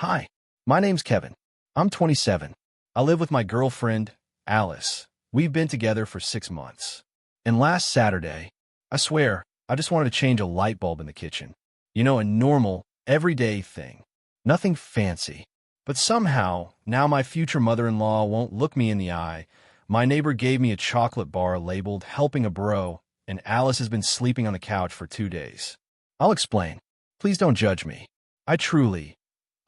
Hi, my name's Kevin. I'm 27. I live with my girlfriend, Alice. We've been together for 6 months. And last Saturday, I swear, I just wanted to change a light bulb in the kitchen. You know, a normal, everyday thing. Nothing fancy. But somehow, now my future mother-in-law won't look me in the eye. My neighbor gave me a chocolate bar labeled "Helping a Bro," and Alice has been sleeping on the couch for 2 days. I'll explain. Please don't judge me. I truly,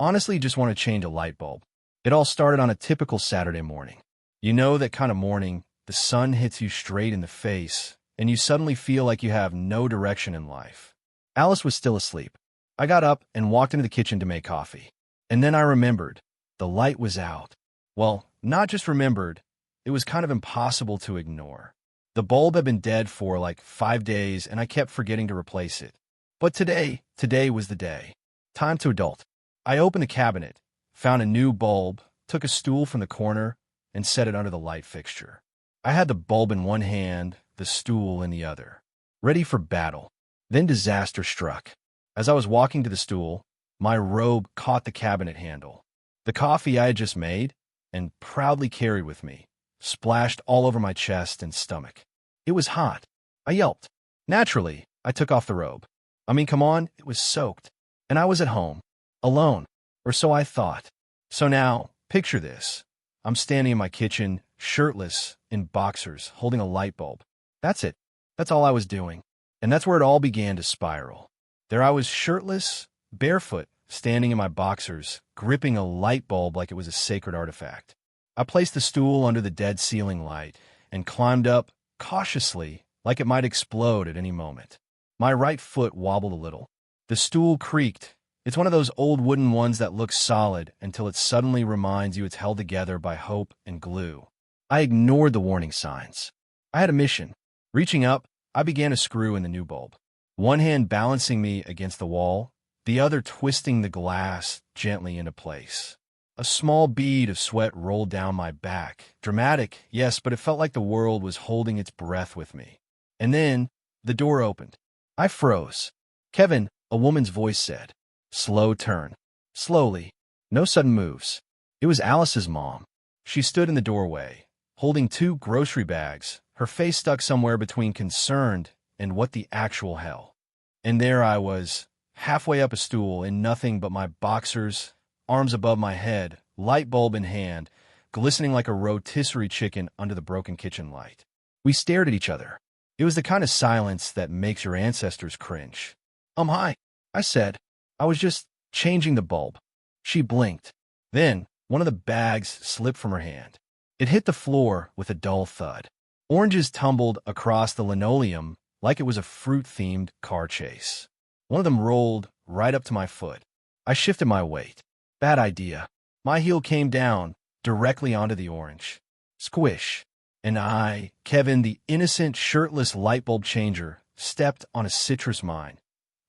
honestly just want to change a light bulb. It all started on a typical Saturday morning. You know that kind of morning, the sun hits you straight in the face, and you suddenly feel like you have no direction in life. Alice was still asleep. I got up and walked into the kitchen to make coffee. And then I remembered. The light was out. Well, not just remembered, it was kind of impossible to ignore. The bulb had been dead for like 5 days, and I kept forgetting to replace it. But today was the day. Time to adult. I opened the cabinet, found a new bulb, took a stool from the corner, and set it under the light fixture. I had the bulb in one hand, the stool in the other, ready for battle. Then disaster struck. As I was walking to the stool, my robe caught the cabinet handle. The coffee I had just made, and proudly carried with me, splashed all over my chest and stomach. It was hot. I yelped. Naturally, I took off the robe. I mean, come on, it was soaked. And I was at home, alone, or so I thought. So now, picture this. I'm standing in my kitchen, shirtless, in boxers, holding a light bulb. That's it. That's all I was doing. And that's where it all began to spiral. There I was, shirtless, barefoot, standing in my boxers, gripping a light bulb like it was a sacred artifact. I placed the stool under the dead ceiling light and climbed up, cautiously, like it might explode at any moment. My right foot wobbled a little. The stool creaked. It's one of those old wooden ones that looks solid until it suddenly reminds you it's held together by hope and glue. I ignored the warning signs. I had a mission. Reaching up, I began to screw in the new bulb. One hand balancing me against the wall, the other twisting the glass gently into place. A small bead of sweat rolled down my back. Dramatic, yes, but it felt like the world was holding its breath with me. And then, the door opened. I froze. "Kevin," a woman's voice said. Slow turn. Slowly. No sudden moves. It was Alice's mom. She stood in the doorway, holding 2 grocery bags, her face stuck somewhere between concerned and what the actual hell. And there I was, halfway up a stool in nothing but my boxers, arms above my head, light bulb in hand, glistening like a rotisserie chicken under the broken kitchen light. We stared at each other. It was the kind of silence that makes your ancestors cringe. Hi," I said. "I was just changing the bulb." She blinked. Then, one of the bags slipped from her hand. It hit the floor with a dull thud. Oranges tumbled across the linoleum like it was a fruit-themed car chase. One of them rolled right up to my foot. I shifted my weight. Bad idea. My heel came down directly onto the orange. Squish. And I, Kevin, the innocent, shirtless light bulb changer, stepped on a citrus mine,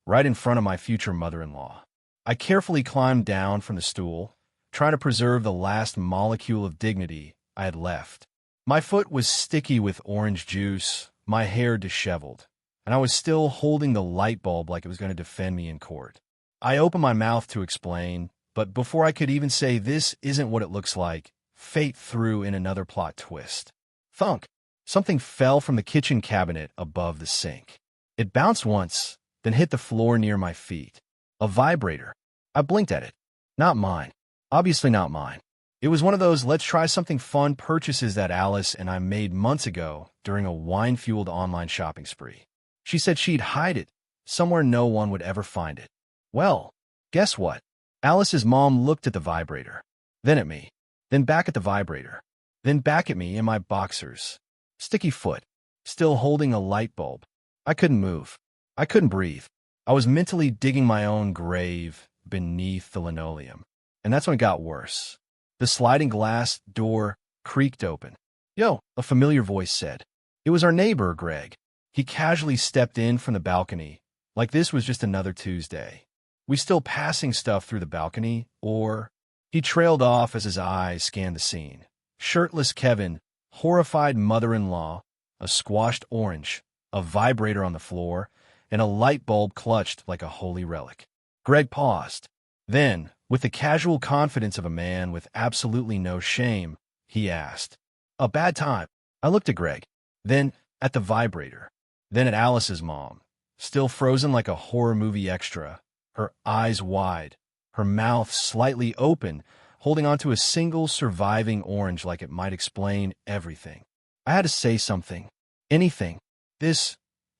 right in front of my future mother-in-law. I carefully climbed down from the stool, trying to preserve the last molecule of dignity I had left. My foot was sticky with orange juice, my hair disheveled, and I was still holding the light bulb like it was going to defend me in court. I opened my mouth to explain, but before I could even say "this isn't what it looks like," fate threw in another plot twist. Thunk! Something fell from the kitchen cabinet above the sink. It bounced once, then hit the floor near my feet. A vibrator. I blinked at it. Not mine. Obviously not mine. It was one of those let's try something fun purchases that Alice and I made months ago during a wine-fueled online shopping spree. She said she'd hide it somewhere no one would ever find it. Well, guess what? Alice's mom looked at the vibrator, then at me, then back at the vibrator, then back at me in my boxers. Sticky foot, still holding a light bulb. I couldn't move. I couldn't breathe. I was mentally digging my own grave beneath the linoleum. And that's when it got worse. The sliding glass door creaked open. "Yo," a familiar voice said. It was our neighbor, Greg. He casually stepped in from the balcony, like this was just another Tuesday. We still passing stuff through the balcony, or... He trailed off as his eyes scanned the scene. Shirtless Kevin, horrified mother-in-law, a squashed orange, a vibrator on the floor, and a light bulb clutched like a holy relic. Greg paused. Then, With the casual confidence of a man with absolutely no shame, he asked. A bad time. I looked at Greg, then at the vibrator, then at Alice's mom, still frozen like a horror movie extra, her eyes wide, her mouth slightly open, holding onto a single surviving orange like it might explain everything. I had to say something. Anything. This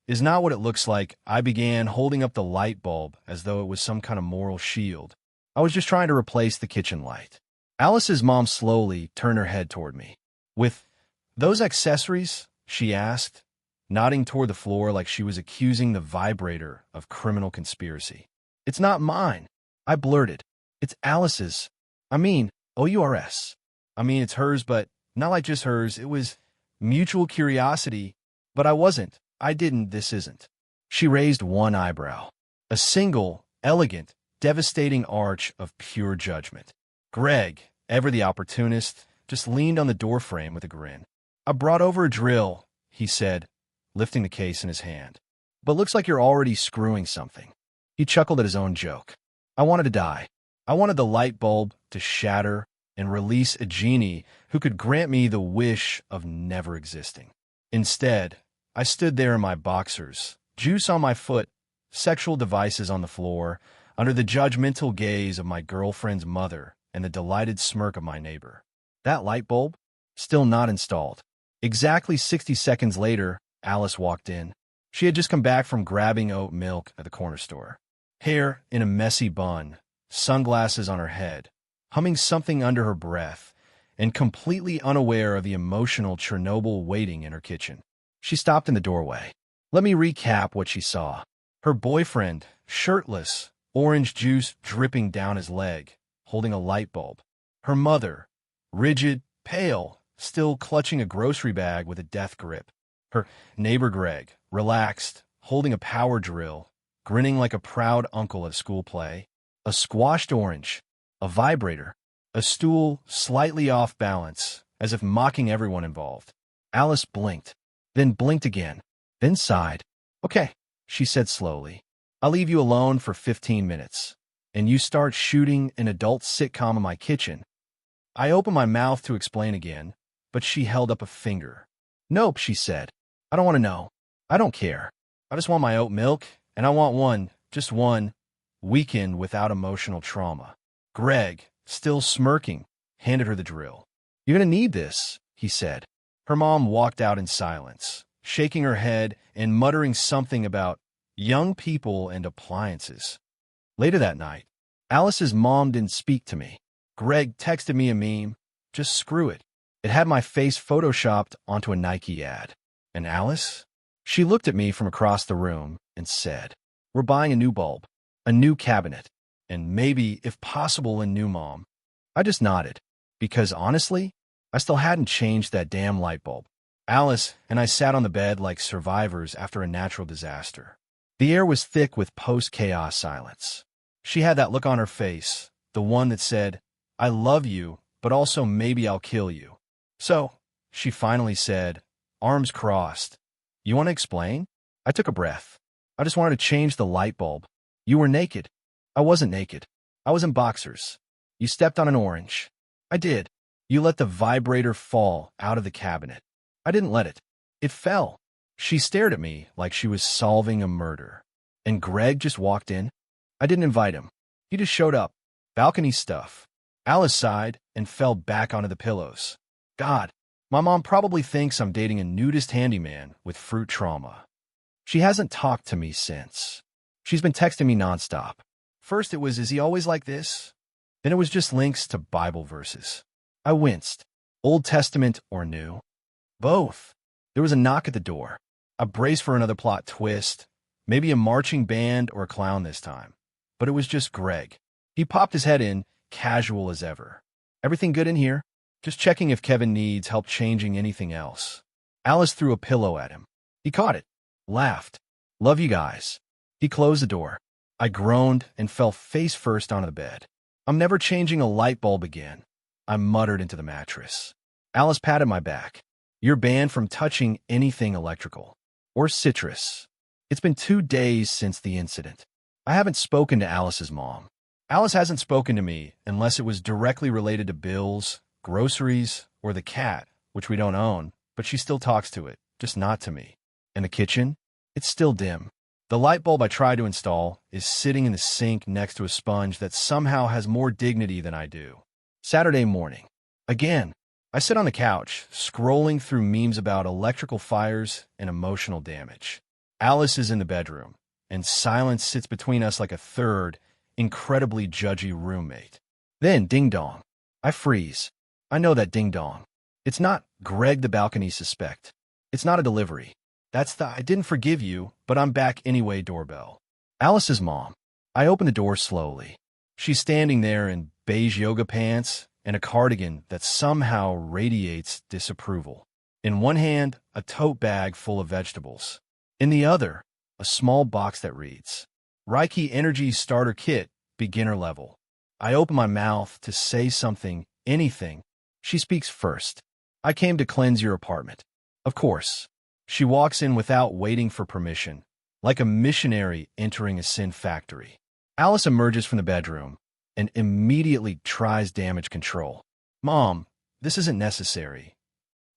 is not what it looks like. I began holding up the light bulb as though it was some kind of moral shield. I was just trying to replace the kitchen light. Alice's mom slowly turned her head toward me. With those accessories? She asked, nodding toward the floor like she was accusing the vibrator of criminal conspiracy. It's not mine, I blurted. It's Alice's. I mean, OURS. I mean, it's hers, but not like just hers. It was mutual curiosity, but I wasn't. I didn't. This isn't. She raised one eyebrow. A single, elegant, devastating arch of pure judgment. Greg, ever the opportunist, just leaned on the doorframe with a grin. I brought over a drill, he said, lifting the case in his hand. But looks like you're already screwing something. He chuckled at his own joke. I wanted to die. I wanted the light bulb to shatter and release a genie who could grant me the wish of never existing. Instead, I stood there in my boxers, juice on my foot, sexual devices on the floor, under the judgmental gaze of my girlfriend's mother and the delighted smirk of my neighbor. That light bulb? Still not installed. Exactly 60 seconds later, Alice walked in. She had just come back from grabbing oat milk at the corner store. Hair in a messy bun, sunglasses on her head, humming something under her breath, and completely unaware of the emotional Chernobyl waiting in her kitchen. She stopped in the doorway. Let me recap what she saw. Her boyfriend, shirtless, orange juice dripping down his leg, holding a light bulb. Her mother, rigid, pale, still clutching a grocery bag with a death grip. Her neighbor Greg, relaxed, holding a power drill, grinning like a proud uncle at school play. A squashed orange, a vibrator, a stool slightly off balance, as if mocking everyone involved. Alice blinked, then blinked again, then sighed. Okay, she said slowly. I'll leave you alone for 15 minutes, and you start shooting an adult sitcom in my kitchen. I opened my mouth to explain again, but she held up a finger. Nope, she said. I don't want to know. I don't care. I just want my oat milk, and I want one, just one, weekend without emotional trauma. Greg, still smirking, handed her the drill. You're going to need this, he said. Her mom walked out in silence, shaking her head and muttering something about young people and appliances. Later that night, Alice's mom didn't speak to me. Greg texted me a meme. Just screw it. It had my face photoshopped onto a Nike ad. And Alice? She looked at me from across the room and said, We're buying a new bulb, a new cabinet, and maybe, if possible, a new mom. I just nodded, because honestly, I still hadn't changed that damn light bulb. Alice and I sat on the bed like survivors after a natural disaster. The air was thick with post-chaos silence. She had that look on her face, the one that said, I love you, but also maybe I'll kill you. So, she finally said, arms crossed, You want to explain? I took a breath. I just wanted to change the light bulb. You were naked. I wasn't naked. I was in boxers. You stepped on an orange. I did. You let the vibrator fall out of the cabinet. I didn't let it. It fell. She stared at me like she was solving a murder. And Greg just walked in. I didn't invite him. He just showed up. Balcony stuff. Alice sighed and fell back onto the pillows. God, my mom probably thinks I'm dating a nudist handyman with fruit trauma. She hasn't talked to me since. She's been texting me nonstop. First it was, is he always like this? Then it was just links to Bible verses. I winced. Old Testament or New? Both. There was a knock at the door. I braced for another plot twist. Maybe a marching band or a clown this time. But it was just Greg. He popped his head in, casual as ever. Everything good in here? Just checking if Kevin needs help changing anything else. Alice threw a pillow at him. He caught it. Laughed. Love you guys. He closed the door. I groaned and fell face first onto the bed. I'm never changing a light bulb again. I muttered into the mattress. Alice patted my back. You're banned from touching anything electrical. Or citrus. It's been 2 days since the incident. I haven't spoken to Alice's mom. Alice hasn't spoken to me unless it was directly related to bills, groceries, or the cat, which we don't own, but she still talks to it, just not to me. In the kitchen, it's still dim. The light bulb I tried to install is sitting in the sink next to a sponge that somehow has more dignity than I do. Saturday morning. Again, I sit on the couch, scrolling through memes about electrical fires and emotional damage. Alice is in the bedroom, and silence sits between us like a third, incredibly judgy roommate. Then, ding-dong. I freeze. I know that ding-dong. It's not Greg the balcony suspect. It's not a delivery. That's the "I didn't forgive you, but I'm back anyway" doorbell. Alice's mom. I open the door slowly. She's standing there in beige yoga pants and a cardigan that somehow radiates disapproval. In one hand, a tote bag full of vegetables. In the other, a small box that reads, Reiki Energy Starter Kit, Beginner Level. I open my mouth to say something, anything. She speaks first. I came to cleanse your apartment. Of course. She walks in without waiting for permission, like a missionary entering a sin factory. Alice emerges from the bedroom and immediately tries damage control. Mom, this isn't necessary.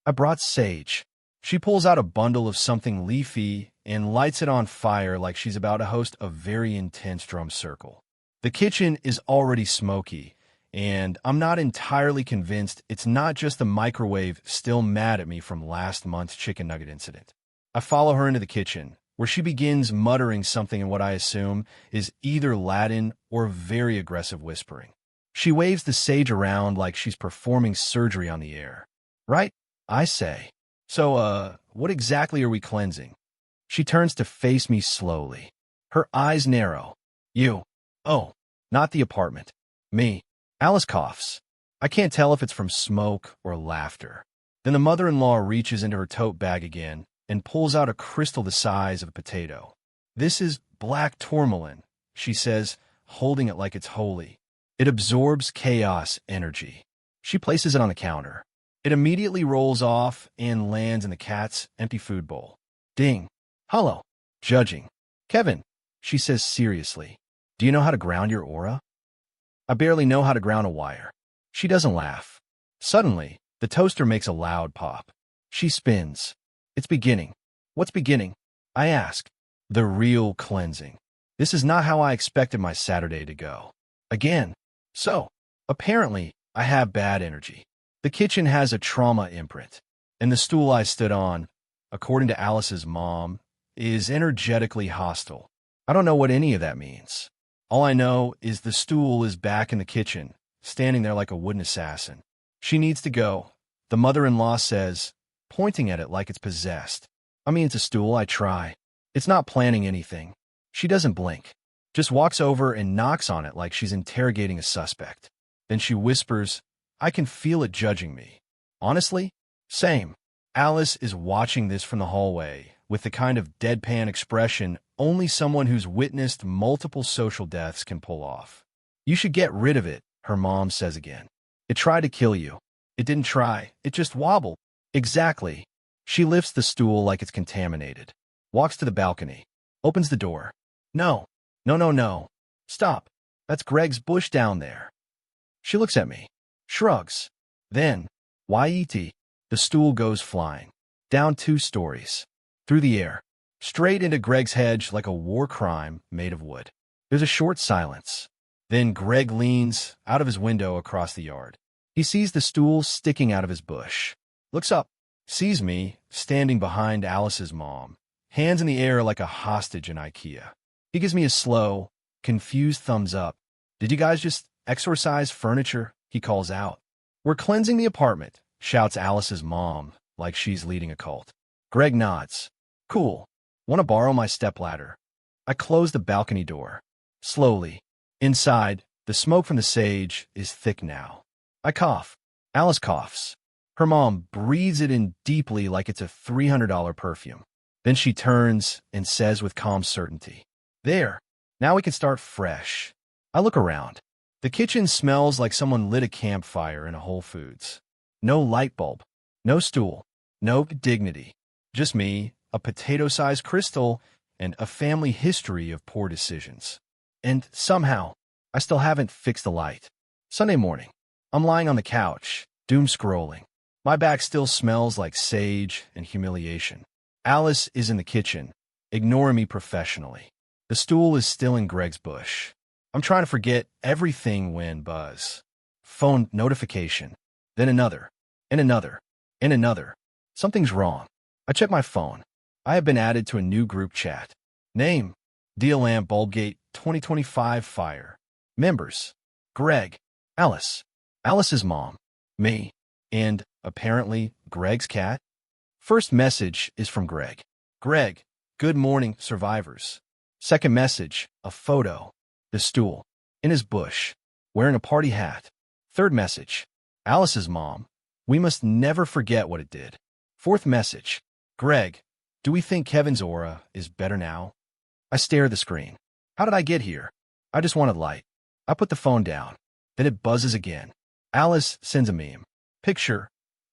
I brought sage. She pulls out a bundle of something leafy and lights it on fire like she's about to host a very intense drum circle. The kitchen is already smoky, and I'm not entirely convinced it's not just the microwave still mad at me from last month's chicken nugget incident. I follow her into the kitchen, where she begins muttering something in what I assume is either Latin or very aggressive whispering. She waves the sage around like she's performing surgery on the air. Right? I say. So, what exactly are we cleansing? She turns to face me slowly. Her eyes narrow. You. Oh, not the apartment. Me. Alice coughs. I can't tell if it's from smoke or laughter. Then the mother-in-law reaches into her tote bag again and pulls out a crystal the size of a potato. This is black tourmaline, she says, holding it like it's holy. It absorbs chaos energy. She places it on the counter. It immediately rolls off and lands in the cat's empty food bowl. Ding. Hello. Judging. Kevin, she says seriously, do you know how to ground your aura? I barely know how to ground a wire. She doesn't laugh. Suddenly, the toaster makes a loud pop. She spins. It's beginning. What's beginning? I ask. The real cleansing. This is not how I expected my Saturday to go. Again. So, apparently, I have bad energy. The kitchen has a trauma imprint, and the stool I stood on, according to Alice's mom, is energetically hostile. I don't know what any of that means. All I know is the stool is back in the kitchen, standing there like a wooden assassin. She needs to go, the mother-in-law says, pointing at it like it's possessed. I mean, it's a stool, I try. It's not planning anything. She doesn't blink, just walks over and knocks on it like she's interrogating a suspect. Then she whispers, I can feel it judging me. Honestly, same. Alice is watching this from the hallway with the kind of deadpan expression only someone who's witnessed multiple social deaths can pull off. You should get rid of it, her mom says again. It tried to kill you. It didn't try. It just wobbled. Exactly. She lifts the stool like it's contaminated. Walks to the balcony. Opens the door. No. No, no, no. Stop. That's Greg's bush down there. She looks at me. Shrugs. Then, YET. The stool goes flying. Down 2 stories. Through the air. Straight into Greg's hedge like a war crime made of wood. There's a short silence. Then Greg leans out of his window across the yard. He sees the stool sticking out of his bush. Looks up. Sees me standing behind Alice's mom. Hands in the air like a hostage in IKEA. He gives me a slow, confused thumbs up. Did you guys just exorcise furniture? He calls out. We're cleansing the apartment, shouts Alice's mom like she's leading a cult. Greg nods. Cool. Want to borrow my stepladder? I close the balcony door. Slowly. Inside, the smoke from the sage is thick now. I cough. Alice coughs. Her mom breathes it in deeply like it's a $300 perfume. Then she turns and says with calm certainty, There. Now we can start fresh. I look around. The kitchen smells like someone lit a campfire in a Whole Foods. No light bulb. No stool. No dignity. Just me, a potato-sized crystal, and a family history of poor decisions. And somehow, I still haven't fixed the light. Sunday morning. I'm lying on the couch, doom scrolling. My back still smells like sage and humiliation. Alice is in the kitchen, ignoring me professionally. The stool is still in Greg's bush. I'm trying to forget everything when buzz. Phone notification. Then another. And another. And another. Something's wrong. I check my phone. I have been added to a new group chat. Name: Deal Lamp Bulbgate 2025 Fire. Members: Greg, Alice, Alice's mom, me, and, apparently, Greg's cat. First message is from Greg. Greg, good morning, survivors. Second message, a photo. The stool. In his bush. Wearing a party hat. Third message, Alice's mom. We must never forget what it did. Fourth message, Greg, do we think Kevin's aura is better now? I stare at the screen. How did I get here? I just wanted light. I put the phone down. Then it buzzes again. Alice sends a meme. Picture: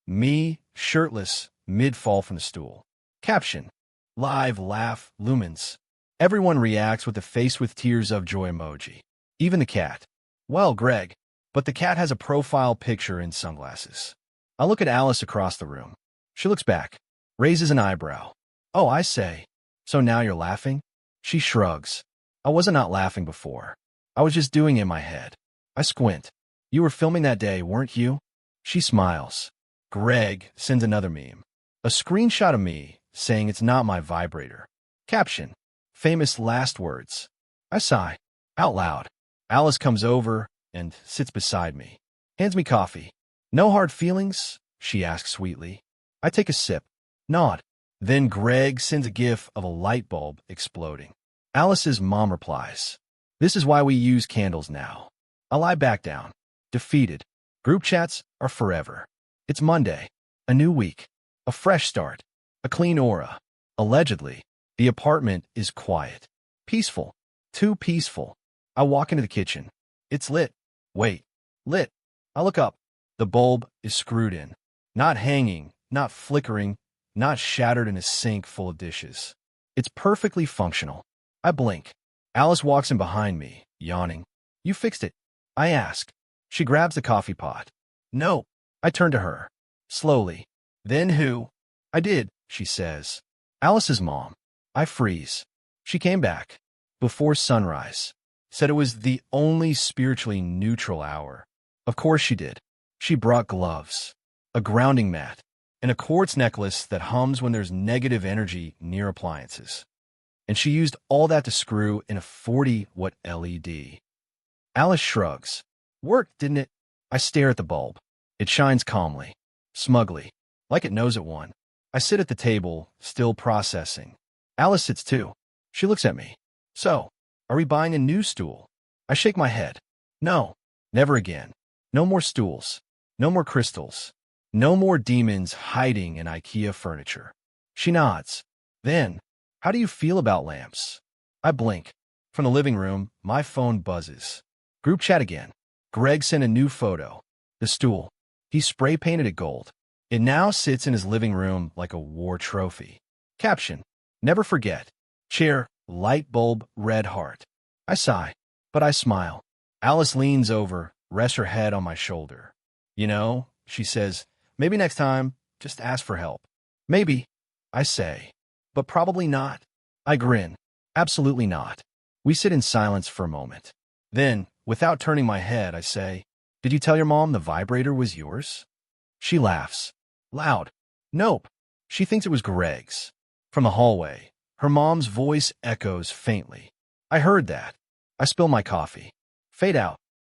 me, shirtless, mid-fall from the stool. Caption: live laugh, lumens. Everyone reacts with a face with tears of joy emoji. Even the cat. Well, Greg, but the cat has a profile picture in sunglasses. I look at Alice across the room. She looks back, raises an eyebrow. Oh, I say. So now you're laughing? She shrugs. I wasn't not laughing before. I was just doing it in my head. I squint. You were filming that day, weren't you? She smiles. Greg sends another meme. A screenshot of me saying it's not my vibrator. Caption: famous last words. I sigh. Out loud. Alice comes over and sits beside me. Hands me coffee. No hard feelings? She asks sweetly. I take a sip. Nod. Then Greg sends a gif of a light bulb exploding. Alice's mom replies, "This is why we use candles now." I lie back down. Defeated. Group chats are forever. It's Monday. A new week. A fresh start. A clean aura. Allegedly, the apartment is quiet. Peaceful. Too peaceful. I walk into the kitchen. It's lit. Wait. Lit. I look up. The bulb is screwed in. Not hanging, not flickering, not shattered in a sink full of dishes. It's perfectly functional. I blink. Alice walks in behind me, yawning. You fixed it, I ask. She grabs the coffee pot. No. I turn to her. Slowly. Then who? I did, she says. Alice's mom. I freeze. She came back. Before sunrise. Said it was the only spiritually neutral hour. Of course she did. She brought gloves, a grounding mat, and a quartz necklace that hums when there's negative energy near appliances. And she used all that to screw in a 40-watt LED. Alice shrugs. Worked, didn't it? I stare at the bulb. It shines calmly, smugly, like it knows it won. I sit at the table, still processing. Alice sits too. She looks at me. So, are we buying a new stool? I shake my head. No, never again. No more stools. No more crystals. No more demons hiding in IKEA furniture. She nods. Then, how do you feel about lamps? I blink. From the living room, my phone buzzes. Group chat again. Greg sent a new photo. The stool. He spray painted it gold. It now sits in his living room like a war trophy. Caption: never forget. Chair, light bulb, red heart. I sigh, but I smile. Alice leans over, rests her head on my shoulder. You know, she says, maybe next time, just ask for help. Maybe, I say, but probably not. I grin. Absolutely not. We sit in silence for a moment. Then, without turning my head, I say, did you tell your mom the vibrator was yours? She laughs. Loud. Nope. She thinks it was Greg's. From the hallway, her mom's voice echoes faintly. I heard that. I spill my coffee. Fade out.